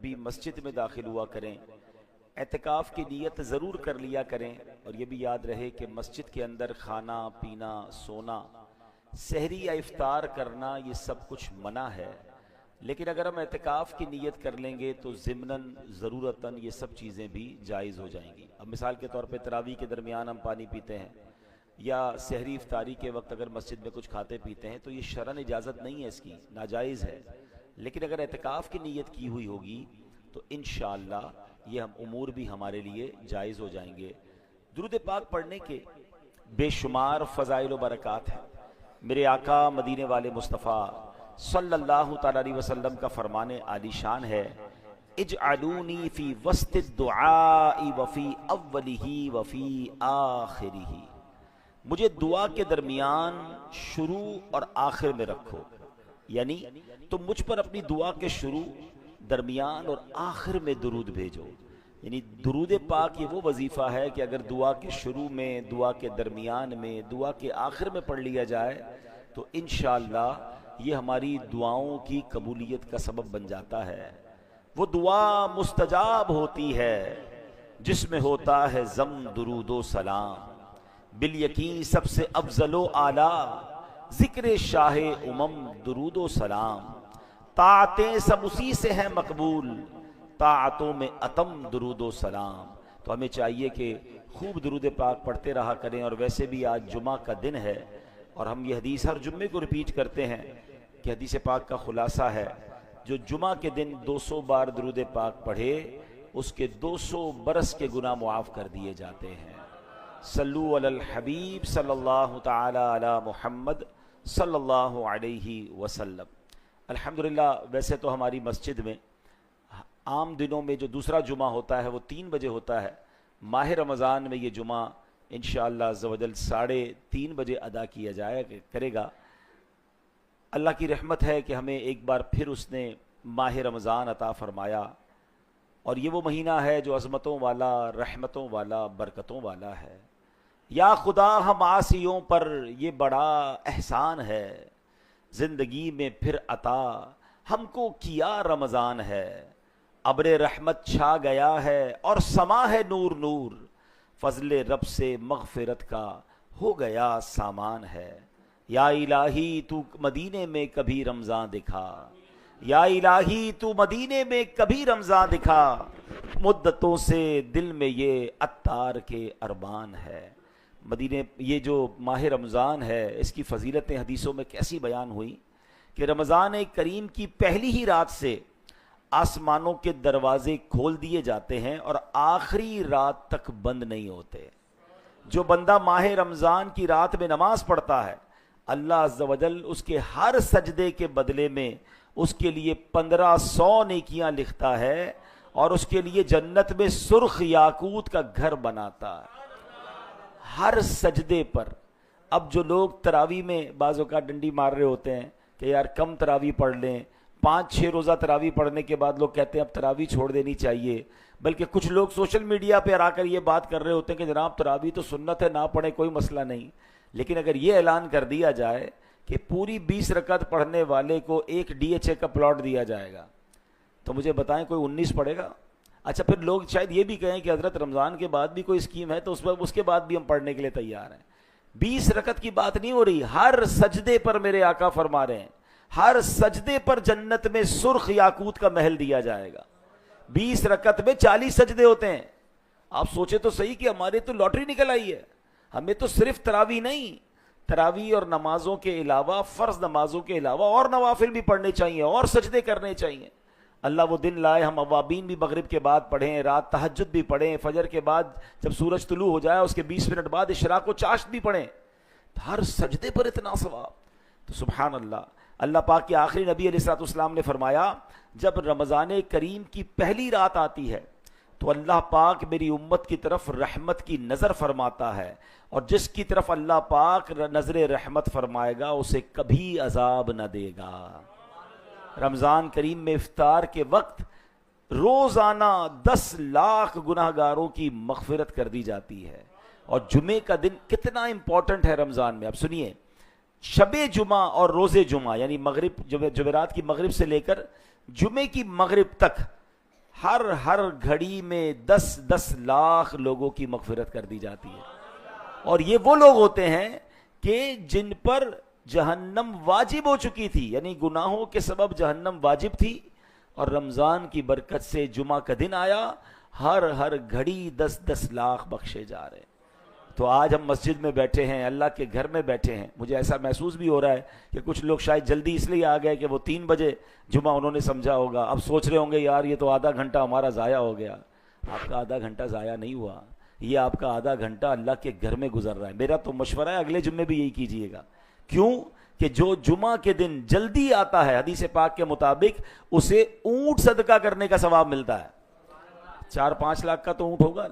بھی مسجد میں داخل ہوا کریں، اعتکاف کی نیت ضرور کر لیا کریں، اور یہ بھی یاد رہے کہ مسجد کے اندر کھانا پینا، سونا، سحری یا افطار کرنا یہ سب کچھ منع ہے، لیکن اگر ہم اعتکاف کی نیت کر لیں گے تو ضمناً ضرورتاً یہ سب چیزیں بھی جائز ہو جائیں گی۔ اب مثال کے طور پہ تراویح کے درمیان ہم پانی پیتے ہیں، یا سحری افطاری کے وقت اگر مسجد میں کچھ کھاتے پیتے ہیں تو یہ شرعاً اجازت نہیں ہے، اس کی ناجائز ہے، لیکن اگر اعتکاف کی نیت کی ہوئی ہوگی تو انشاءاللہ یہ ہم امور بھی ہمارے لیے جائز ہو جائیں گے۔ درود پاک پڑھنے کے بے شمار فضائل و برکات ہیں۔ میرے آقا مدینے والے مصطفیٰ صلی اللہ تعالی علیہ وسلم کا فرمان عالی شان ہے، اجعلونی فی وسط الدعاء وفی اولہ وفی آخرہ، مجھے دعا کے درمیان، شروع اور آخر میں رکھو، یعنی تم مجھ پر اپنی دعا کے شروع، درمیان اور آخر میں درود بھیجو۔ یعنی درود پاک یہ وہ وظیفہ ہے کہ اگر دعا کے شروع میں، دعا کے درمیان میں، دعا کے آخر میں پڑھ لیا جائے تو انشاءاللہ یہ ہماری دعاؤں کی قبولیت کا سبب بن جاتا ہے۔ وہ دعا مستجاب ہوتی ہے جس میں ہوتا ہے ضم درود و سلام، بالیقین سب سے افضل و اعلیٰ ذکر شاہ درود و سلام، طاعتیں سب اسی سے ہیں مقبول، طاعتوں میں اتم درود و سلام۔ تو ہمیں چاہیے کہ خوب درود پاک پڑھتے رہا کریں، اور ویسے بھی آج جمعہ کا دن ہے اور ہم یہ حدیث ہر جمعے کو ریپیٹ کرتے ہیں کہ حدیث پاک کا خلاصہ ہے، جو جمعہ کے دن 200 بار درود پاک پڑھے اس کے 200 برس کے گناہ معاف کر دیے جاتے ہیں۔ صلو علی الحبیب صلی اللہ تعالی علی محمد صلی اللہ علیہ وسلم۔ الحمدللہ ویسے تو ہماری مسجد میں عام دنوں میں جو دوسرا جمعہ ہوتا ہے وہ 3 بجے ہوتا ہے، ماہ رمضان میں یہ جمعہ انشاءاللہ عز و جل 3:30 بجے ادا کیا کرے گا۔ اللہ کی رحمت ہے کہ ہمیں ایک بار پھر اس نے ماہ رمضان عطا فرمایا، اور یہ وہ مہینہ ہے جو عظمتوں والا، رحمتوں والا، برکتوں والا ہے۔ یا خدا ہم عاصیوں پر یہ بڑا احسان ہے، زندگی میں پھر عطا ہم کو کیا رمضان ہے، ابر رحمت چھا گیا ہے اور سما ہے نور نور، فضل رب سے مغفرت کا ہو گیا سامان ہے۔ یا الہی تو مدینے میں کبھی رمضان دکھا، یا الہی تو مدینے میں کبھی رمضان دکھا، مدتوں سے دل میں یہ عطار کے ارمان ہے۔ مدینے یہ جو ماہ رمضان ہے اس کی فضیلتیں حدیثوں میں کیسی بیان ہوئی کہ رمضان کریم کی پہلی ہی رات سے آسمانوں کے دروازے کھول دیے جاتے ہیں اور آخری رات تک بند نہیں ہوتے۔ جو بندہ ماہ رمضان کی رات میں نماز پڑھتا ہے، اللہ عز و جل اس کے ہر سجدے کے بدلے میں اس کے لیے 1500 نیکیاں لکھتا ہے، اور اس کے لیے جنت میں سرخ یاقوت کا گھر بناتا ہے ہر سجدے پر۔ اب جو لوگ تراویح میں بعض اوقات ڈنڈی مار رہے ہوتے ہیں کہ یار کم تراویح پڑھ لیں، 5-6 روزہ تراویح پڑھنے کے بعد لوگ کہتے ہیں اب تراویح چھوڑ دینی چاہیے، بلکہ کچھ لوگ سوشل میڈیا پہ آ کر یہ بات کر رہے ہوتے ہیں کہ جناب تراویح تو سنت ہے، نہ پڑھیں کوئی مسئلہ نہیں۔ لیکن اگر یہ اعلان کر دیا جائے کہ پوری 20 رکعت پڑھنے والے کو ایک DHA کا پلاٹ دیا جائے گا تو مجھے بتائیں کوئی 19 پڑھے گا؟ اچھا پھر لوگ شاید یہ بھی کہیں کہ حضرت رمضان کے بعد بھی کوئی اسکیم ہے تو اس کے بعد بھی ہم پڑھنے کے لیے تیار ہیں۔ 20 رکعت کی بات نہیں ہو رہی، ہر سجدے پر میرے آقا فرما رہے ہیں، ہر سجدے پر جنت میں سرخ یاقوت کا محل دیا جائے گا۔ 20 رکعت میں 40 سجدے ہوتے ہیں۔ آپ سوچے تو صحیح کہ ہمارے تو لاٹری نکل آئی ہے، ہمیں تو صرف تراویح نہیں، تراویح اور نمازوں کے علاوہ، فرض نمازوں کے علاوہ اور نوافل بھی پڑھنے چاہیے اور سجدے کرنے چاہیے۔ اللہ وہ دن لائے ہم اوابین بھی مغرب کے بعد پڑھیں، رات تہجد بھی پڑھیں، فجر کے بعد جب سورج طلوع ہو جائے اس کے 20 منٹ بعد اشراق و چاشت بھی پڑھیں، ہر سجدے پر اتنا ثواب۔ تو سبحان اللہ، اللہ پاک کے آخری نبی علیہ الصلوۃ والسلام نے فرمایا جب رمضان کریم کی پہلی رات آتی ہے تو اللہ پاک میری امت کی طرف رحمت کی نظر فرماتا ہے، اور جس کی طرف اللہ پاک نظر رحمت فرمائے گا اسے کبھی عذاب نہ دے گا۔ رمضان کریم میں افطار کے وقت روزانہ 10 لاکھ گناہ گاروں کی مغفرت کر دی جاتی ہے۔ اور جمعے کا دن کتنا امپورٹنٹ ہے رمضان میں، اب سنیے، شب جمعہ اور روز جمعہ یعنی مغرب، جمعرات کی مغرب سے لے کر جمعے کی مغرب تک ہر گھڑی میں 10 لاکھ لوگوں کی مغفرت کر دی جاتی ہے. اور یہ وہ لوگ ہوتے ہیں کہ جن پر جہنم واجب ہو چکی تھی، یعنی گناہوں کے سبب جہنم واجب تھی، اور رمضان کی برکت سے جمعہ کا دن آیا، ہر گھڑی 10 لاکھ بخشے جا رہے ہیں. تو آج ہم مسجد میں بیٹھے ہیں، اللہ کے گھر میں بیٹھے ہیں. مجھے ایسا محسوس بھی ہو رہا ہے کہ کچھ لوگ شاید جلدی اس لیے آ گئے کہ وہ 3 بجے جمعہ انہوں نے سمجھا ہوگا، اب سوچ رہے ہوں گے یار یہ تو آدھا گھنٹہ ہمارا ضائع ہو گیا. آپ کا آدھا گھنٹہ ضائع نہیں ہوا، یہ آپ کا آدھا گھنٹہ اللہ کے گھر میں گزر رہا ہے. میرا تو مشورہ ہے اگلے جمعے بھی یہی کیجئے گا. کیوں کہ جو جمعہ کے دن جلدی آتا ہے، حدیث پاک کے مطابق اسے اونٹ صدقہ کرنے کا ثواب ملتا ہے. 4-5 لاکھ کا تو اونٹ ہوگا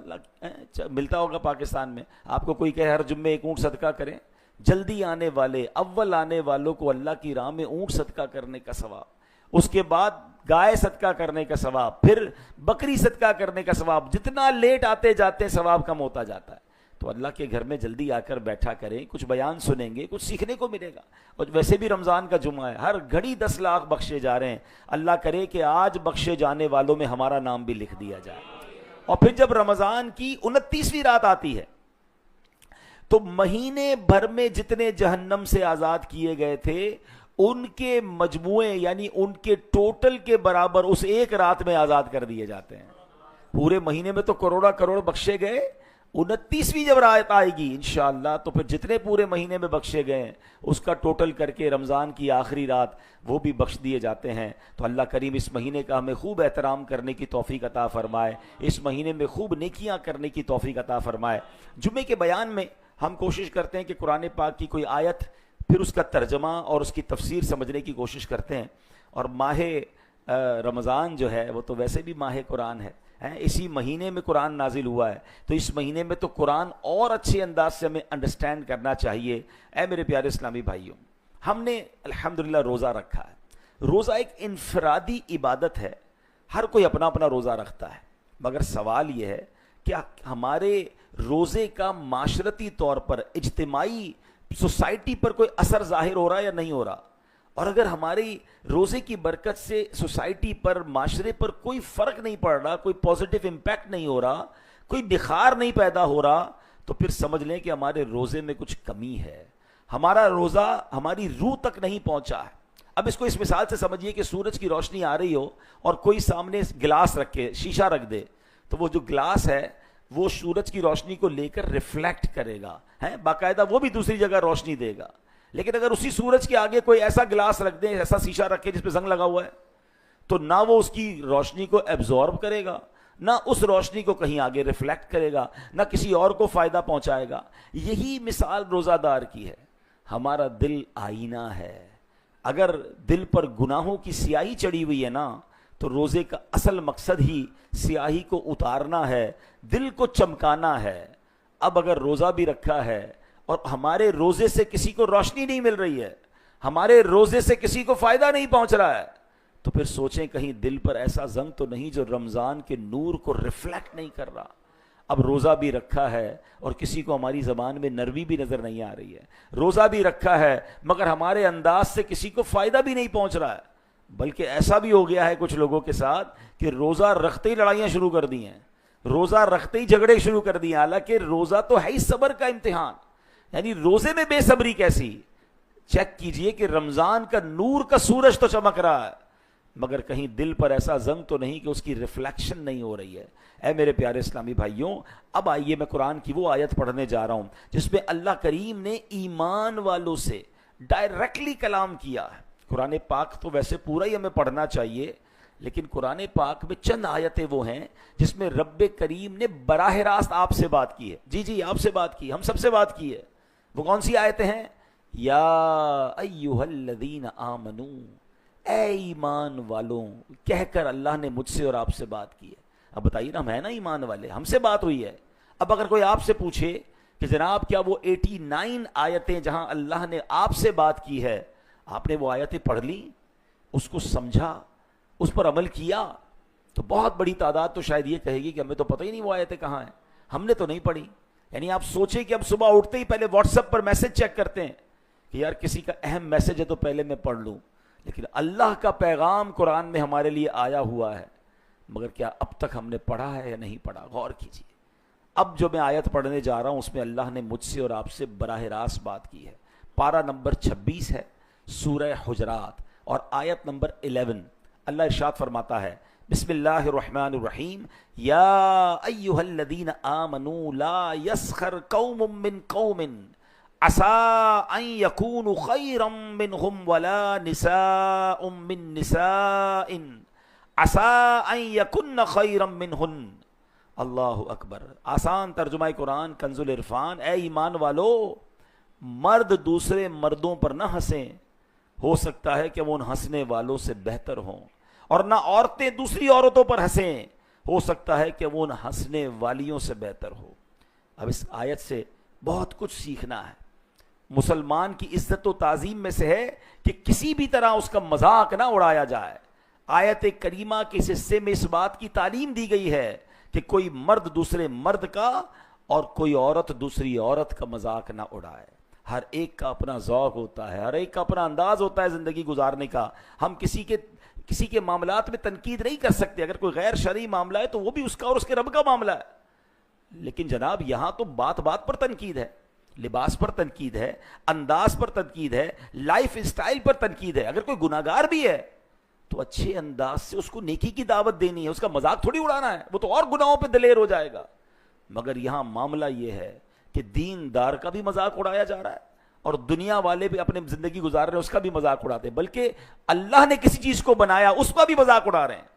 ملتا ہوگا پاکستان میں. آپ کو کوئی کہے ہر جمعے ایک اونٹ صدقہ کریں، جلدی آنے والے اول آنے والوں کو اللہ کی راہ میں اونٹ صدقہ کرنے کا ثواب، اس کے بعد گائے صدقہ کرنے کا ثواب، پھر بکری صدقہ کرنے کا ثواب. جتنا لیٹ آتے جاتے ثواب کم ہوتا جاتا ہے. تو اللہ کے گھر میں جلدی آ کر بیٹھا کریں، کچھ بیان سنیں گے، کچھ سیکھنے کو ملے گا. اور ویسے بھی رمضان کا جمعہ ہے، ہر گھڑی 10 لاکھ بخشے جا رہے ہیں. اللہ کرے کہ آج بخشے جانے والوں میں ہمارا نام بھی لکھ دیا جائے. اور پھر جب رمضان کی 29ویں رات آتی ہے تو مہینے بھر میں جتنے جہنم سے آزاد کیے گئے تھے ان کے مجموعے، یعنی ان کے ٹوٹل کے برابر اس ایک رات میں آزاد کر دیے جاتے ہیں. پورے مہینے میں تو کروڑ بخشے گئے، 29ویں جب رات آئے گی انشاءاللہ تو پھر جتنے پورے مہینے میں بخشے گئے ہیں اس کا ٹوٹل کر کے رمضان کی آخری رات وہ بھی بخش دیے جاتے ہیں. تو اللہ کریم اس مہینے کا ہمیں خوب احترام کرنے کی توفیق عطا فرمائے، اس مہینے میں خوب نیکیاں کرنے کی توفیق عطا فرمائے. جمعے کے بیان میں ہم کوشش کرتے ہیں کہ قرآن پاک کی کوئی آیت، پھر اس کا ترجمہ اور اس کی تفسیر سمجھنے کی کوشش کرتے ہیں. اور ماہ رمضان جو ہے وہ تو ویسے بھی ماہ قرآن ہے، اسی مہینے میں قرآن نازل ہوا ہے، تو اس مہینے میں تو قرآن اور اچھے انداز سے ہمیں انڈرسٹینڈ کرنا چاہیے. اے میرے پیارے اسلامی بھائیوں، ہم نے الحمدللہ روزہ رکھا ہے. روزہ ایک انفرادی عبادت ہے، ہر کوئی اپنا اپنا روزہ رکھتا ہے. مگر سوال یہ ہے کہ ہمارے روزے کا معاشرتی طور پر، اجتماعی سوسائٹی پر کوئی اثر ظاہر ہو رہا ہے یا نہیں ہو رہا؟ اور اگر ہماری روزے کی برکت سے سوسائٹی پر، معاشرے پر کوئی فرق نہیں پڑ رہا، کوئی پازیٹیو امپیکٹ نہیں ہو رہا، کوئی نکھار نہیں پیدا ہو رہا، تو پھر سمجھ لیں کہ ہمارے روزے میں کچھ کمی ہے. ہمارا روزہ ہماری روح تک نہیں پہنچا ہے. اب اس کو اس مثال سے سمجھیے کہ سورج کی روشنی آ رہی ہو اور کوئی سامنے گلاس رکھ کے، شیشہ رکھ دے، تو وہ جو گلاس ہے وہ سورج کی روشنی کو لے کر ریفلیکٹ کرے گا، باقاعدہ وہ بھی دوسری جگہ روشنی دے گا. لیکن اگر اسی سورج کے آگے کوئی ایسا گلاس رکھ دیں، ایسا شیشہ رکھے جس پہ زنگ لگا ہوا ہے، تو نہ وہ اس کی روشنی کو ایبزارب کرے گا، نہ اس روشنی کو کہیں آگے ریفلیکٹ کرے گا، نہ کسی اور کو فائدہ پہنچائے گا. یہی مثال روزہ دار کی ہے. ہمارا دل آئینہ ہے. اگر دل پر گناہوں کی سیاہی چڑھی ہوئی ہے نا، تو روزے کا اصل مقصد ہی سیاہی کو اتارنا ہے، دل کو چمکانا ہے. اب اگر روزہ بھی رکھا ہے اور ہمارے روزے سے کسی کو روشنی نہیں مل رہی ہے، ہمارے روزے سے کسی کو فائدہ نہیں پہنچ رہا ہے، تو پھر سوچیں کہیں دل پر ایسا زنگ تو نہیں جو رمضان کے نور کو ریفلیکٹ نہیں کر رہا. اب روزہ بھی رکھا ہے اور کسی کو ہماری زبان میں نرمی بھی نظر نہیں آ رہی ہے، روزہ بھی رکھا ہے مگر ہمارے انداز سے کسی کو فائدہ بھی نہیں پہنچ رہا ہے. بلکہ ایسا بھی ہو گیا ہے کچھ لوگوں کے ساتھ کہ روزہ رکھتے ہی لڑائیاں شروع کر دی ہیں، روزہ رکھتے ہی جھگڑے شروع کر دیے. حالانکہ روزہ تو ہے ہی صبر کا امتحان، یعنی روزے میں بے صبری کیسی؟ چیک کیجئے کہ رمضان کا نور کا سورج تو چمک رہا ہے مگر کہیں دل پر ایسا زنگ تو نہیں کہ اس کی ریفلیکشن نہیں ہو رہی ہے. اے میرے پیارے اسلامی بھائیوں، اب آئیے میں قرآن کی وہ آیت پڑھنے جا رہا ہوں جس میں اللہ کریم نے ایمان والوں سے ڈائریکٹلی کلام کیا ہے. قرآن پاک تو ویسے پورا ہی ہمیں پڑھنا چاہیے، لیکن قرآن پاک میں چند آیتیں وہ ہیں جس میں رب کریم نے براہ راست آپ سے بات کی ہے. جی آپ سے بات کی، ہم سب سے بات کی ہے. وہ کون سی آیتیں ہیں؟ یا ایھا الذین آمنو، اے ایمان والوں، کہہ کر اللہ نے مجھ سے اور آپ سے بات کی ہے. اب بتائیے نا، ہم ہیں نا ایمان والے، ہم سے بات ہوئی ہے. اب اگر کوئی آپ سے پوچھے کہ جناب کیا وہ 89 آیتیں جہاں اللہ نے آپ سے بات کی ہے، آپ نے وہ آیتیں پڑھ لی، اس کو سمجھا، اس پر عمل کیا، تو بہت بڑی تعداد تو شاید یہ کہے گی کہ ہمیں تو پتہ ہی نہیں وہ آیتیں کہاں ہیں، ہم نے تو نہیں پڑھی. یعنی آپ سوچیں کہ اب صبح اٹھتے ہی پہلے واٹس ایپ پر میسج چیک کرتے ہیں کہ یار کسی کا اہم میسج ہے تو پہلے میں پڑھ لوں. لیکن اللہ کا پیغام قرآن میں ہمارے لیے آیا ہوا ہے مگر کیا اب تک ہم نے پڑھا ہے یا نہیں پڑھا؟ غور کیجیے. اب جو میں آیت پڑھنے جا رہا ہوں اس میں اللہ نے مجھ سے اور آپ سے براہ راست بات کی ہے. پارہ نمبر 26 ہے سورہ حجرات اور آیت نمبر 11. اللہ ارشاد فرماتا ہے بسم اللہ الرحمن الرحیم یا ایہا الذین آمنوا لا یسخر قوم من قوم عسى ان يكونوا خيرا منهم ولا نساء من نساء عسى ان يكن خيرا منهن. اللہ اکبر. آسان ترجمہ قرآن کنز العرفان. اے ایمان والو، مرد دوسرے مردوں پر نہ ہنسیں، ہو سکتا ہے کہ وہ ان ہنسنے والوں سے بہتر ہوں، اور نہ عورتیں دوسری عورتوں پر ہنسیں، ہو سکتا ہے کہ وہ ان ہنسنے والیوں سے بہتر ہو. اب اس آیت سے بہت کچھ سیکھنا ہے. مسلمان کی عزت و تعظیم میں سے ہے کہ کسی بھی طرح اس کا مذاق نہ اڑایا جائے. آیت کریمہ کے اس حصے میں اس بات کی تعلیم دی گئی ہے کہ کوئی مرد دوسرے مرد کا اور کوئی عورت دوسری عورت کا مذاق نہ اڑائے. ہر ایک کا اپنا ذوق ہوتا ہے، ہر ایک کا اپنا انداز ہوتا ہے زندگی گزارنے کا. ہم کسی کے معاملات میں تنقید نہیں کر سکتے. اگر کوئی غیر شرعی معاملہ ہے تو وہ بھی اس کا اور اس کے رب کا معاملہ ہے. لیکن جناب یہاں تو بات بات پر تنقید ہے، لباس پر تنقید ہے، انداز پر تنقید ہے، لائف اسٹائل پر تنقید ہے. اگر کوئی گناہگار بھی ہے تو اچھے انداز سے اس کو نیکی کی دعوت دینی ہے، اس کا مذاق تھوڑی اڑانا ہے، وہ تو اور گناہوں پہ دلیر ہو جائے گا. مگر یہاں معاملہ یہ ہے کہ دیندار کا بھی مذاق اڑایا جا رہا ہے اور دنیا والے بھی اپنے زندگی گزار رہے ہیں اس کا بھی مذاق اڑاتے ہیں، بلکہ اللہ نے کسی چیز کو بنایا اس کا بھی مذاق اڑا رہے ہیں.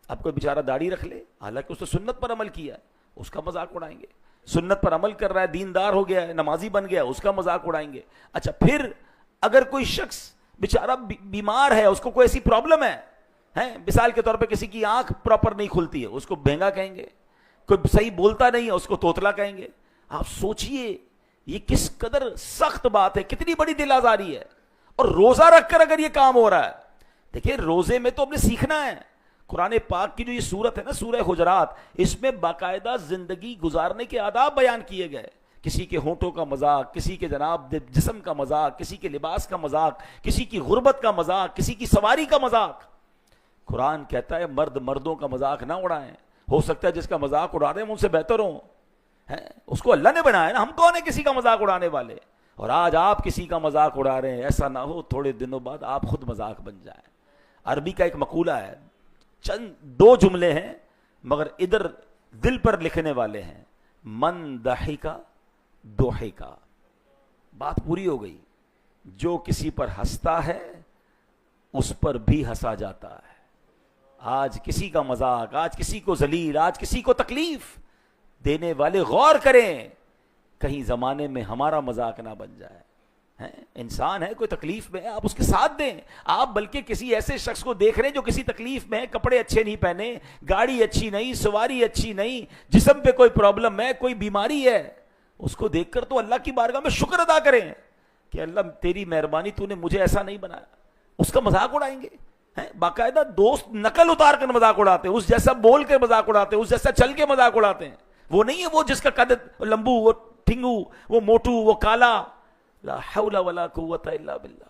اب کوئی بیچارہ داڑھی رکھ لے، حالانکہ اس نے سنت پر عمل کیا ہے، اس کا مذاق اڑائیں گے. سنت پر عمل کر رہا ہے، دیندار ہو گیا ہے، نمازی بن گیا، اس کا مذاق اڑائیں گے. اچھا پھر اگر کوئی شخص بیچارہ بیمار ہے، اس کو کوئی ایسی پرابلم ہے، مثال کے طور پہ کسی کی آنکھ پراپر نہیں کھلتی ہے، اس کو بھینگا کہیں گے. کوئی صحیح بولتا نہیں ہے، اس کو توتلا کہیں گے. آپ سوچئے یہ کس قدر سخت بات ہے، کتنی بڑی دل آزاری ہے. اور روزہ رکھ کر اگر یہ کام ہو رہا ہے، دیکھیں روزے میں تو ہم نے سیکھنا ہے. قرآن پاک کی جو یہ سورت ہے نا سورہ حجرات، اس میں باقاعدہ زندگی گزارنے کے آداب بیان کیے گئے. کسی کے ہونٹوں کا مذاق، کسی کے جناب جسم کا مذاق، کسی کے لباس کا مذاق، کسی کی غربت کا مذاق، کسی کی سواری کا مذاق. قرآن کہتا ہے مرد مردوں کا مذاق نہ اڑائیں. ہو سکتا ہے جس کا مذاق اڑا رہے ہیں ان سے بہتر ہوں، اس کو اللہ نے بنایا نا، ہم کون ہیں کسی کا مذاق اڑانے والے. اور آج آپ کسی کا مذاق اڑا رہے ہیں، ایسا نہ ہو تھوڑے دنوں بعد آپ خود مذاق بن جائیں. عربی کا ایک مقولہ ہے، چند 2 جملے ہیں مگر ادھر دل پر لکھنے والے ہیں. من ضحکا ضحکا، بات پوری ہو گئی. جو کسی پر ہنستا ہے اس پر بھی ہنسا جاتا ہے. آج کسی کا مذاق، آج کسی کو ذلیل، آج کسی کو تکلیف دینے والے غور کریں کہیں زمانے میں ہمارا مذاق نہ بن جائے. انسان ہے، کوئی تکلیف میں ہے، آپ اس کے ساتھ دیں. آپ بلکہ کسی ایسے شخص کو دیکھ رہے ہیں جو کسی تکلیف میں ہے، کپڑے اچھے نہیں پہنے، گاڑی اچھی نہیں، سواری اچھی نہیں، جسم پہ کوئی پرابلم ہے، کوئی بیماری ہے، اس کو دیکھ کر تو اللہ کی بارگاہ میں شکر ادا کریں کہ اللہ تیری مہربانی، تو نے مجھے ایسا نہیں بنایا. اس کا مذاق اڑائیں گے. باقاعدہ دوست نقل اتار کر مذاق اڑاتے ہیں، اس جیسا بول کے مذاق اڑاتے ہیں، اس جیسا چل کے مذاق اڑاتے ہیں. وہ نہیں ہے وہ جس کا قد لمبو، وہ ٹھنگو، وہ موٹو، وہ کالا. لا حول ولا قوت الا باللہ.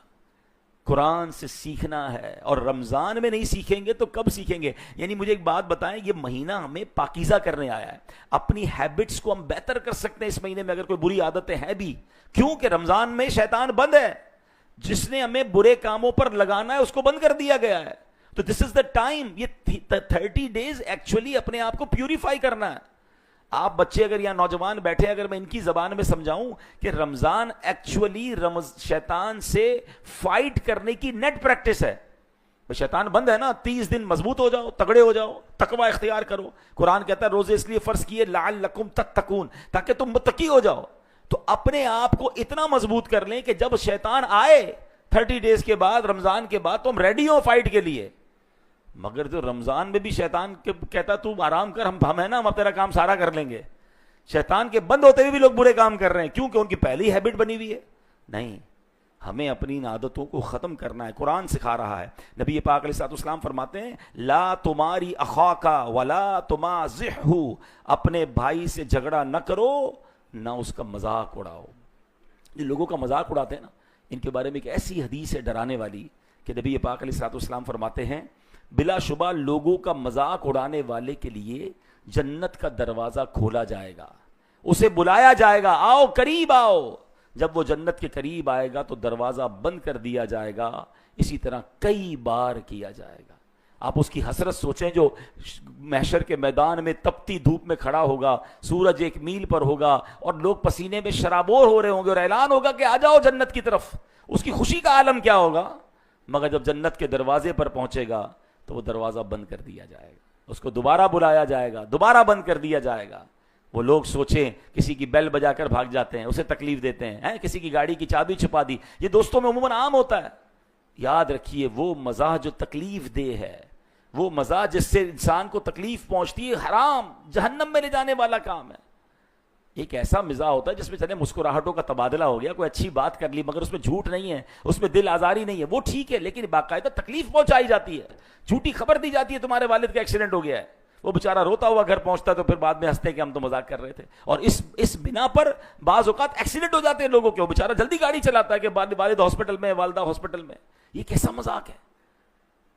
قرآن سے سیکھنا ہے، اور رمضان میں نہیں سیکھیں گے تو کب سیکھیں گے؟ یعنی مجھے ایک بات بتائیں، یہ مہینہ ہمیں پاکیزہ کرنے آیا ہے. اپنی ہیبٹس کو ہم بہتر کر سکتے ہیں اس مہینے میں اگر کوئی بری عادتیں ہیں بھی، کیونکہ رمضان میں شیطان بند ہے. جس نے ہمیں برے کاموں پر لگانا ہے اس کو بند کر دیا گیا ہے. تو دس از دا ٹائم. یہ 30 days ایکچولی اپنے آپ کو پیوریفائی کرنا ہے. آپ بچے اگر یہاں نوجوان بیٹھے، اگر میں ان کی زبان میں سمجھاؤں کہ رمضان ایکچولی شیطان سے فائٹ کرنے کی نیٹ پریکٹس ہے. شیطان بند ہے نا، 30 دن مضبوط ہو جاؤ، تگڑے ہو جاؤ، تقوی اختیار کرو. قرآن کہتا ہے روزے اس لیے فرض کیے لعلکم تتقون، تاکہ تم متقی ہو جاؤ. تو اپنے آپ کو اتنا مضبوط کر لیں کہ جب شیطان آئے 30 days کے بعد، رمضان کے بعد، تو ہم ریڈی ہوں فائٹ کے لیے. مگر جو رمضان میں بھی شیطان کہتا تو آرام کر، ہم ہیں نا، ہم تیرا کام سارا کر لیں گے. شیطان کے بند ہوتے ہوئے بھی لوگ برے کام کر رہے ہیں، کیونکہ ان کی پہلی ہیبٹ بنی ہوئی ہے. نہیں، ہمیں اپنی ان عادتوں کو ختم کرنا ہے. قرآن سکھا رہا ہے. نبی پاک علیہ الصلوۃ والسلام فرماتے ہیں لا تماری اخاکا ولا تمازحہ، اپنے بھائی سے جھگڑا نہ کرو، نہ اس کا مذاق اڑاؤ. جو لوگوں کا مذاق اڑاتے ہیں نا، ان کے بارے میں ایک ایسی حدیث ہے ڈرانے والی کہ نبی پاک علیہ الصلوۃ والسلام فرماتے ہیں بلا شبہ لوگوں کا مذاق اڑانے والے کے لیے جنت کا دروازہ کھولا جائے گا، اسے بلایا جائے گا، آؤ قریب آؤ۔ جب وہ جنت کے قریب آئے گا تو دروازہ بند کر دیا جائے گا، اسی طرح کئی بار کیا جائے گا۔ آپ اس کی حسرت سوچیں جو محشر کے میدان میں تپتی دھوپ میں کھڑا ہوگا، سورج 1 میل پر ہوگا اور لوگ پسینے میں شرابور ہو رہے ہوں گے اور اعلان ہوگا کہ آ جاؤ جنت کی طرف۔ اس کی خوشی کا عالم کیا ہوگا؟ مگر جب جنت کے دروازے پر پہنچے گا تو وہ دروازہ بند کر دیا جائے گا، اس کو دوبارہ بلایا جائے گا، دوبارہ بند کر دیا جائے گا۔ وہ لوگ سوچیں کسی کی بیل بجا کر بھاگ جاتے ہیں، اسے تکلیف دیتے ہیں، کسی کی گاڑی کی چابی چھپا دی، یہ دوستوں میں عموماً عام ہوتا ہے۔ یاد رکھیے وہ مزاح جو تکلیف دہ ہے، وہ مزاح جس سے انسان کو تکلیف پہنچتی ہے، حرام، جہنم میں لے جانے والا کام ہے۔ ایک ایسا مزاح ہوتا ہے جس میں چلے مسکراہٹوں کا تبادلہ ہو گیا، کوئی اچھی بات کر لی مگر اس میں جھوٹ نہیں ہے، اس میں دل آزاری نہیں ہے، وہ ٹھیک ہے، لیکن باقاعدہ تکلیف پہنچائی جاتی ہے، جھوٹی خبر دی جاتی ہے تمہارے والد کا ایکسیڈنٹ ہو گیا ہے، وہ بیچارہ روتا ہوا گھر پہنچتا ہے تو پھر بعد میں ہنستے کہ ہم تو مذاق کر رہے تھے، اور اس بنا پر بعض اوقات ایکسیڈنٹ ہو جاتے ہیں لوگوں کے، وہ بیچارہ جلدی گاڑی چلاتا ہے کہ والد ہاسپٹل میں، والدہ ہاسپٹل میں۔ یہ کیسا مذاق ہے؟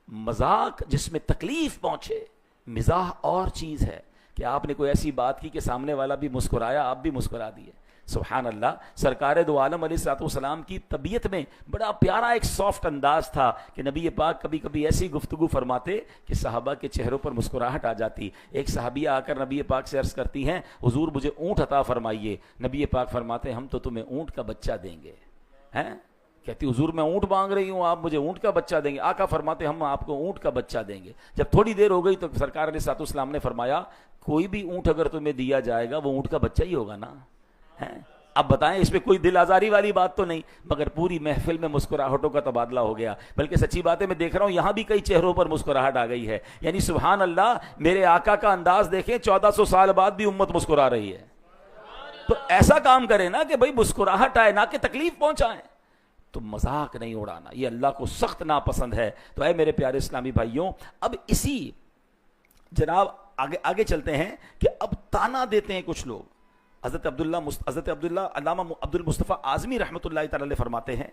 مذاق جس میں تکلیف پہنچے۔ مزاح اور چیز ہے کہ آپ نے کوئی ایسی بات کی کہ سامنے والا بھی مسکرایا، آپ بھی مسکرا دیے۔ سبحان اللہ، سرکار دو عالم علیہ الصلوۃ والسلام کی طبیعت میں بڑا پیارا ایک سافٹ انداز تھا کہ نبی پاک کبھی کبھی ایسی گفتگو فرماتے کہ صحابہ کے چہروں پر مسکراہٹ آ جاتی۔ ایک صحابیہ آ کر نبی پاک سے عرض کرتی ہیں حضور مجھے اونٹ عطا فرمائیے، نبی پاک فرماتے ہم تو تمہیں اونٹ کا بچہ دیں گے۔ ہیں کہتی حضور میں اونٹ مانگ رہی ہوں، آپ مجھے اونٹ کا بچہ دیں گے؟ آقا فرماتے ہم آپ کو اونٹ کا بچہ دیں گے۔ جب تھوڑی دیر ہو گئی تو سرکار علیہ الصلوۃ والسلام نے فرمایا کوئی بھی اونٹ اگر تمہیں دیا جائے گا وہ اونٹ کا بچہ ہی ہوگا نا۔ اب بتائیں اس میں کوئی دل آزاری والی بات تو نہیں، مگر پوری محفل میں مسکراہٹوں کا تبادلہ ہو گیا۔ بلکہ سچی بات ہے میں دیکھ رہا ہوں یہاں بھی کئی چہروں پر مسکراہٹ آ گئی ہے، یعنی سبحان اللہ، میرے آقا کا انداز دیکھیں، 1400 سال بعد بھی امت مسکرا رہی ہے۔ تو ایسا کام کریں نا کہ بھائی مسکراہٹ آئے، نہ کہ تکلیف پہنچائیں۔ تو مذاق نہیں اڑانا، یہ اللہ کو سخت ناپسند ہے۔ تو اے میرے پیارے اسلامی بھائیوں، اب اسی جناب آگے چلتے ہیں کہ اب تانا دیتے ہیں کچھ لوگ۔ حضرت عبداللہ علامہ عبد المصطفیٰ اعظمی رحمۃ اللہ تعالی علیہ فرماتے ہیں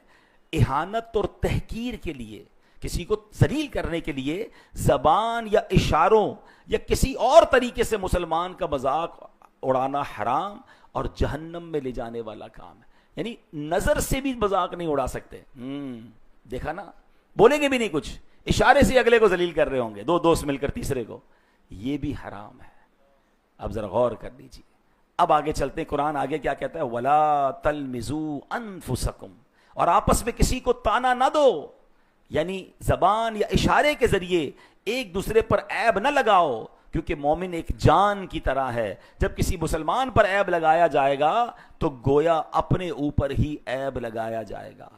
اہانت اور تحقیر کے لیے، کسی کو ذلیل کرنے کے لیے زبان یا اشاروں یا کسی اور طریقے سے مسلمان کا مذاق اڑانا حرام اور جہنم میں لے جانے والا کام ہے۔ یعنی نظر سے بھی مذاق نہیں اڑا سکتے، دیکھا نا، بولیں گے بھی نہیں کچھ، اشارے سے اگلے کو ذلیل کر رہے ہوں گے، دو دوست مل کر تیسرے کو، یہ بھی حرام ہے۔ اب ذرا غور کر لیجیے۔ اب آگے چلتے ہیں، قرآن آگے کیا کہتا ہے؟ وَلَا تَلْمِزُوا أَنفُسَكُمْ، اور آپس میں کسی کو تانا نہ دو، یعنی زبان یا اشارے کے ذریعے ایک دوسرے پر عیب نہ لگاؤ، کیونکہ مومن ایک جان کی طرح ہے۔ جب کسی مسلمان پر عیب لگایا جائے گا تو گویا اپنے اوپر ہی عیب لگایا جائے گا۔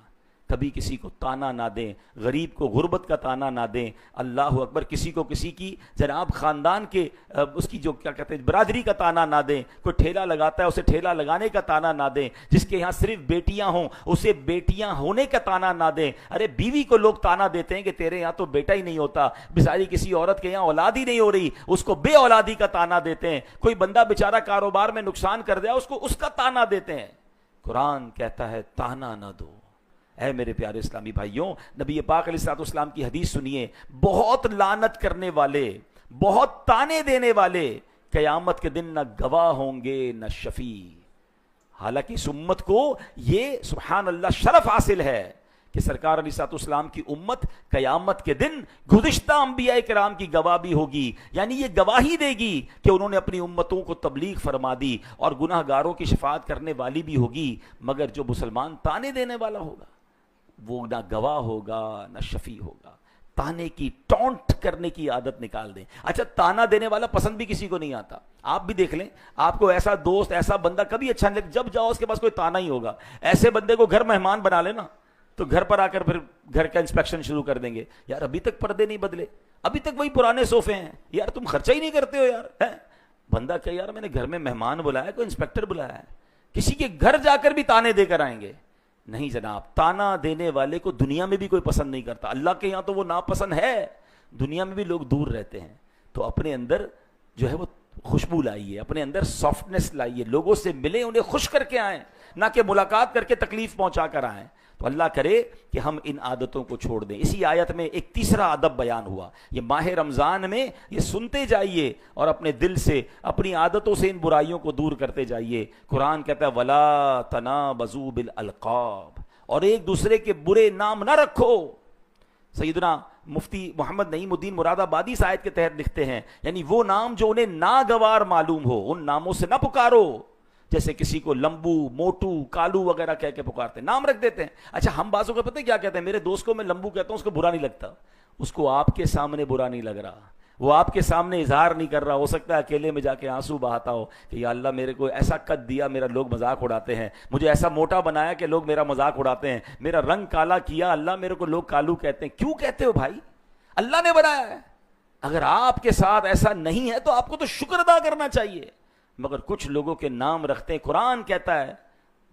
کبھی کسی کو تانا نہ دیں، غریب کو غربت کا تانا نہ دیں، اللہ اکبر، کسی کو کسی کی جناب خاندان کے اس کی جو کیا کہتے ہیں برادری کا تانا نہ دیں، کوئی ٹھیلا لگاتا ہے اسے ٹھیلا لگانے کا تانا نہ دیں، جس کے یہاں صرف بیٹیاں ہوں اسے بیٹیاں ہونے کا تانا نہ دیں۔ ارے بیوی کو لوگ تانا دیتے ہیں کہ تیرے یہاں تو بیٹا ہی نہیں ہوتا، بیچاری کسی عورت کے یہاں اولاد ہی نہیں ہو رہی، اس کو بے اولادی کا تانا دیتے ہیں۔ کوئی بندہ بیچارہ کاروبار میں نقصان کر دیا، اس کو اس کا تانا دیتے ہیں۔ قرآن کہتا ہے تانا نہ دو۔ اے میرے پیارے اسلامی بھائیوں، نبی پاک علیہ الصلوۃ والسلام کی حدیث سنیے، بہت لعنت کرنے والے، بہت تانے دینے والے قیامت کے دن نہ گواہ ہوں گے نہ شفیع۔ حالانکہ اس امت کو یہ سبحان اللہ شرف حاصل ہے کہ سرکار علیہ الصلوۃ والسلام کی امت قیامت کے دن گزشتہ انبیاء کرام کی گواہ بھی ہوگی، یعنی یہ گواہی دے گی کہ انہوں نے اپنی امتوں کو تبلیغ فرما دی اور گناہ گاروں کی شفاعت کرنے والی بھی ہوگی۔ مگر جو مسلمان تانے دینے والا ہوگا وہ نہ گواہ ہوگا نہ شفیع ہوگا۔ تانے کی ٹونٹ کرنے کی عادت نکال دیں۔ اچھا، تانا دینے والا پسند بھی کسی کو نہیں آتا، آپ بھی دیکھ لیں، آپ کو ایسا دوست ایسا بندہ کبھی اچھا نہیں لگتا، جب جاؤ اس کے پاس کوئی تانا ہی ہوگا۔ ایسے بندے کو گھر مہمان بنا لینا تو گھر پر آ کر پھر گھر کا انسپیکشن شروع کر دیں گے، یار ابھی تک پردے نہیں بدلے، ابھی تک وہی پرانے صوفے ہیں، یار تم خرچہ ہی نہیں کرتے ہو یار۔ بندہ کہ یار میں نے گھر میں مہمان بلایا، کوئی انسپیکٹر بلایا ہے، کسی کے گھر جا کر بھی تانے دے کر آئیں گے؟ نہیں جناب، تانا دینے والے کو دنیا میں بھی کوئی پسند نہیں کرتا، اللہ کے یہاں تو وہ ناپسند ہے، دنیا میں بھی لوگ دور رہتے ہیں۔ تو اپنے اندر جو ہے وہ خوشبو لائیے، اپنے اندر سافٹنس لائیے، لوگوں سے ملیں، انہیں خوش کر کے آئیں، نہ کہ ملاقات کر کے تکلیف پہنچا کر آئیں۔ تو اللہ کرے کہ ہم ان عادتوں کو چھوڑ دیں. اسی آیت میں ایک تیسرا ادب بیان ہوا. یہ ماہ رمضان میں یہ سنتے جائیے اور اپنے دل سے اپنی عادتوں سے ان برائیوں کو دور کرتے جائیے. قرآن کہتا ہے وَلَا تَنَابَزُوا بِالْأَلْقَابِ، اور ایک دوسرے کے برے نام نہ رکھو. سیدنا مفتی محمد نعیم الدین مراد آبادی اس آیت کے تحت لکھتے ہیں یعنی وہ نام جو انہیں ناگوار معلوم ہو ان ناموں سے نہ پکارو. جیسے کسی کو لمبو، موٹو، کالو وغیرہ کہہ کے پکارتے ہیں، نام رکھ دیتے ہیں. اچھا ہم بازوں کو پتہ کیا کہتے ہیں، میرے دوست کو میں لمبو کہتا ہوں، اس کو برا نہیں لگتا، اس کو آپ کے سامنے برا نہیں لگ رہا، وہ آپ کے سامنے اظہار نہیں کر رہا. ہو سکتا ہے اکیلے میں جا کے آنسو بہاتا ہو کہ یا اللہ میرے کو ایسا قد دیا میرا لوگ مذاق اڑاتے ہیں، مجھے ایسا موٹا بنایا کہ لوگ میرا مذاق اڑاتے ہیں، میرا رنگ کالا کیا اللہ میرے کو لوگ کالو کہتے ہیں. کیوں کہتے ہو بھائی؟ اللہ نے بنایا ہے. اگر آپ کے ساتھ ایسا نہیں ہے تو آپ کو تو شکر ادا کرنا چاہیے. مگر کچھ لوگوں کے نام رکھتے ہیں. قرآن کہتا ہے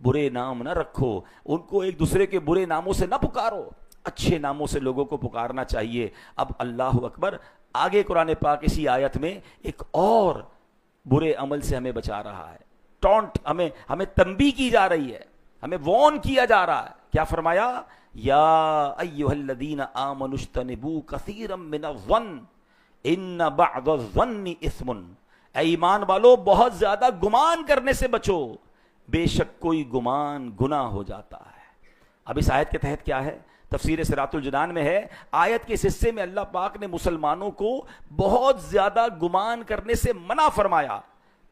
برے نام نہ رکھو، ان کو ایک دوسرے کے برے ناموں سے نہ پکارو، اچھے ناموں سے لوگوں کو پکارنا چاہیے. اب اللہ اکبر، آگے قرآن پاک اسی آیت میں ایک اور برے عمل سے ہمیں بچا رہا ہے. ٹونٹ، ہمیں تنبیہ کی جا رہی ہے، ہمیں وارن کیا جا رہا ہے. کیا فرمایا؟ یا ایھا الذین آمنوا اجتنبوا کثیرا من الظن ان بعض الظن اثم. اے ایمان والو بہت زیادہ گمان کرنے سے بچو، بے شک کوئی گمان گناہ ہو جاتا ہے. اب اس آیت کے تحت کیا ہے؟ تفسیر صراط الجنان میں ہے، آیت کے اس حصے میں اللہ پاک نے مسلمانوں کو بہت زیادہ گمان کرنے سے منع فرمایا،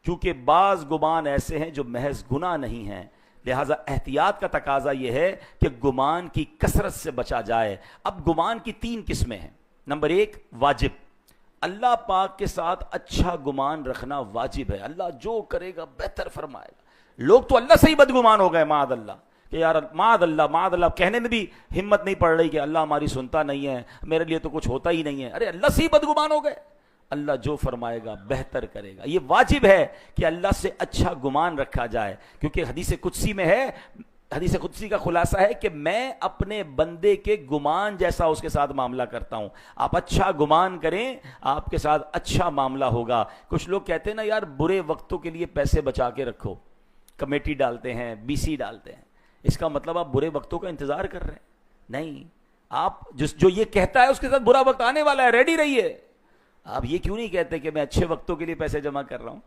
کیونکہ بعض گمان ایسے ہیں جو محض گناہ نہیں ہیں. لہٰذا احتیاط کا تقاضا یہ ہے کہ گمان کی کثرت سے بچا جائے. اب گمان کی 3 قسمیں ہیں. نمبر 1 واجب، اللہ پاک کے ساتھ اچھا گمان رکھنا واجب ہے. اللہ جو کرے گا بہتر فرمائے گا. لوگ تو اللہ سے ہی بدگمان ہو گئے معاذ اللہ، کہ یار معاذ اللہ کہنے میں بھی ہمت نہیں پڑ رہی کہ اللہ ہماری سنتا نہیں ہے، میرے لیے تو کچھ ہوتا ہی نہیں ہے. ارے اللہ سے ہی بدگمان ہو گئے. اللہ جو فرمائے گا بہتر کرے گا. یہ واجب ہے کہ اللہ سے اچھا گمان رکھا جائے، کیونکہ حدیث قدسی میں ہے، حدیث قدسی کا خلاصہ ہے کہ میں اپنے بندے کے گمان جیسا اس کے ساتھ معاملہ کرتا ہوں. آپ اچھا گمان کریں، آپ کے ساتھ اچھا معاملہ ہوگا. کچھ لوگ کہتے ہیں نا یار برے وقتوں کے لیے پیسے بچا کے رکھو، کمیٹی ڈالتے ہیں، BC ڈالتے ہیں. اس کا مطلب آپ برے وقتوں کا انتظار کر رہے ہیں؟ نہیں. آپ جو یہ کہتا ہے اس کے ساتھ برا وقت آنے والا ہے، ریڈی رہیے. آپ یہ کیوں نہیں کہتے کہ میں اچھے وقتوں کے لیے پیسے جمع کر رہا ہوں،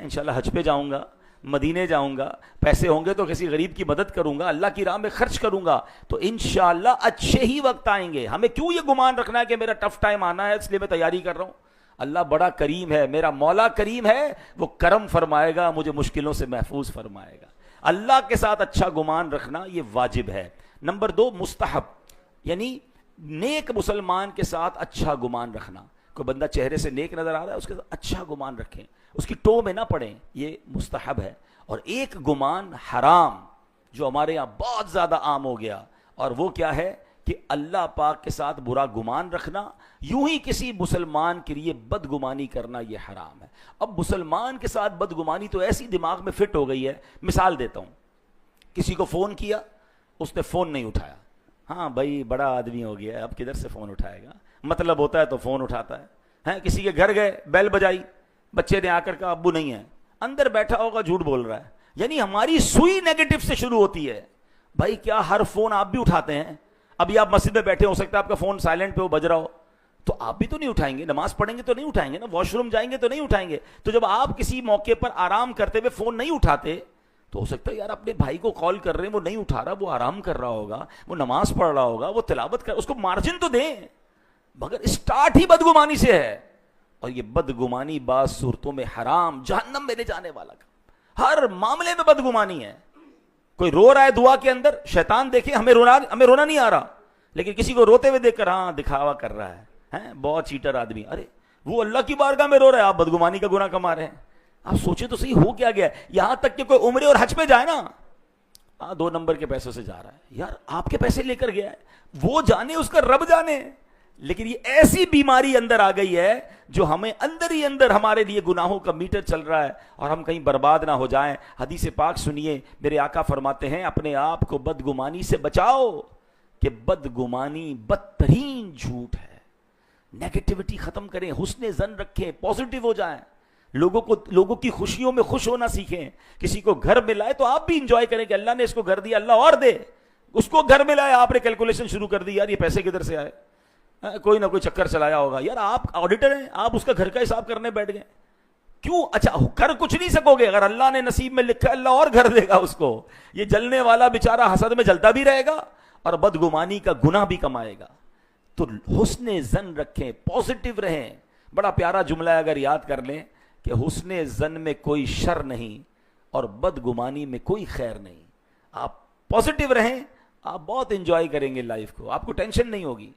انشاءاللہ حج پہ جاؤں گا، مدینے جاؤں گا، پیسے ہوں گے تو کسی غریب کی مدد کروں گا، اللہ کی راہ میں خرچ کروں گا، تو انشاءاللہ اچھے ہی وقت آئیں گے. ہمیں کیوں یہ گمان رکھنا ہے کہ میرا ٹف ٹائم آنا ہے اس لیے میں تیاری کر رہا ہوں؟ اللہ بڑا کریم ہے، میرا مولا کریم ہے، وہ کرم فرمائے گا، مجھے مشکلوں سے محفوظ فرمائے گا. اللہ کے ساتھ اچھا گمان رکھنا یہ واجب ہے. نمبر 2 مستحب، یعنی نیک مسلمان کے ساتھ اچھا گمان رکھنا. کوئی بندہ چہرے سے نیک نظر آ رہا ہے، اس کے ساتھ اچھا گمان رکھیں، اس کی ٹو میں نہ پڑیں، یہ مستحب ہے. اور ایک گمان حرام جو ہمارے یہاں بہت زیادہ عام ہو گیا، اور وہ کیا ہے کہ اللہ پاک کے ساتھ برا گمان رکھنا، یوں ہی کسی مسلمان کے لیے بدگمانی کرنا، یہ حرام ہے. اب مسلمان کے ساتھ بدگمانی تو ایسی دماغ میں فٹ ہو گئی ہے. مثال دیتا ہوں، کسی کو فون کیا، اس نے فون نہیں اٹھایا. ہاں بھائی بڑا آدمی ہو گیا ہے، اب کدھر سے فون اٹھائے گا، مطلب ہوتا ہے تو فون اٹھاتا ہے. کسی کے گھر گئے، بیل بجائی، بچے نے آ کر کہا ابو نہیں ہے، اندر بیٹھا ہوگا جھوٹ بول رہا ہے. یعنی ہماری سوئی نیگیٹو سے شروع ہوتی ہے. بھائی کیا ہر فون آپ بھی اٹھاتے ہیں؟ ابھی آپ مسجد میں بیٹھے، ہو سکتا ہے آپ کا فون سائلنٹ پہ ہو، بج رہا ہو، تو آپ بھی تو نہیں اٹھائیں گے. نماز پڑھیں گے تو نہیں اٹھائیں گے نا، واش روم جائیں گے تو نہیں اٹھائیں گے. تو جب آپ کسی موقع پر آرام کرتے ہوئے فون نہیں اٹھاتے تو ہو سکتا ہے یار اپنے بھائی کو کال کر رہے ہیں، وہ نہیں اٹھا رہا، وہ آرام کر رہا ہوگا، وہ نماز پڑھ رہا ہوگا، وہ تلاوت کر، اس کو مارجن تو دیں. مگر اسٹارٹ ہی بدگمانی سے ہے، اور یہ بدگمانی بعض صورتوں میں حرام، جہنم میں لے جانے والا کا. ہر معاملے میں بدگمانی ہے. کوئی رو رہا ہے دعا کے اندر، شیطان دیکھے ہمیں رونا نہیں آ رہا، لیکن کسی کو روتے ہوئے دیکھ کر ہاں دکھاوا کر رہا ہے، بہت چیٹر آدمی. ارے وہ اللہ کی بارگاہ میں رو رہا ہے، آپ بدگمانی کا گناہ کما رہے ہیں. آپ سوچیں تو صحیح ہو کیا گیا. یہاں تک کہ کوئی عمرے اور حج پہ جائے نا، 2 نمبر کے پیسوں سے جا رہا ہے. یار آپ کے پیسے لے کر گیا ہے، وہ جانے، اس کا رب جانے. لیکن یہ ایسی بیماری اندر آ گئی ہے جو ہمیں اندر ہی اندر ہمارے لیے گناہوں کا میٹر چل رہا ہے، اور ہم کہیں برباد نہ ہو جائیں. حدیث پاک سنیے، میرے آقا فرماتے ہیں اپنے آپ کو بدگمانی سے بچاؤ، کہ بدگمانی بدترین جھوٹ ہے. نیگیٹیوٹی ختم کریں، حسن ظن رکھیں، پازیٹیو ہو جائیں، لوگوں کی خوشیوں میں خوش ہونا سیکھیں. کسی کو گھر ملا ہے تو آپ بھی انجوائے کریں کہ اللہ نے اس کو گھر دیا، اللہ اور دے. اس کو گھر میں لایا, آپ نے کیلکولیشن شروع کر دی, یار یہ پیسے کدھر سے آئے, کوئی نہ کوئی چکر چلایا ہوگا. یار آپ آڈیٹر ہیں, آپ اس کا گھر کا حساب کرنے بیٹھ گئے کیوں؟ اچھا کر کچھ نہیں سکو گے, اگر اللہ نے نصیب میں لکھا اللہ اور گھر دے گا اس کو. یہ جلنے والا بیچارہ حسد میں جلتا بھی رہے گا اور بدگمانی کا گناہ بھی کمائے گا. تو حسن ظن رکھیں, پازیٹیو رہیں. بڑا پیارا جملہ ہے, اگر یاد کر لیں کہ حسن ظن میں کوئی شر نہیں اور بدگمانی میں کوئی خیر نہیں. آپ پازیٹیو رہیں, آپ بہت انجوائے کریں گے لائف کو, آپ کو ٹینشن نہیں ہوگی.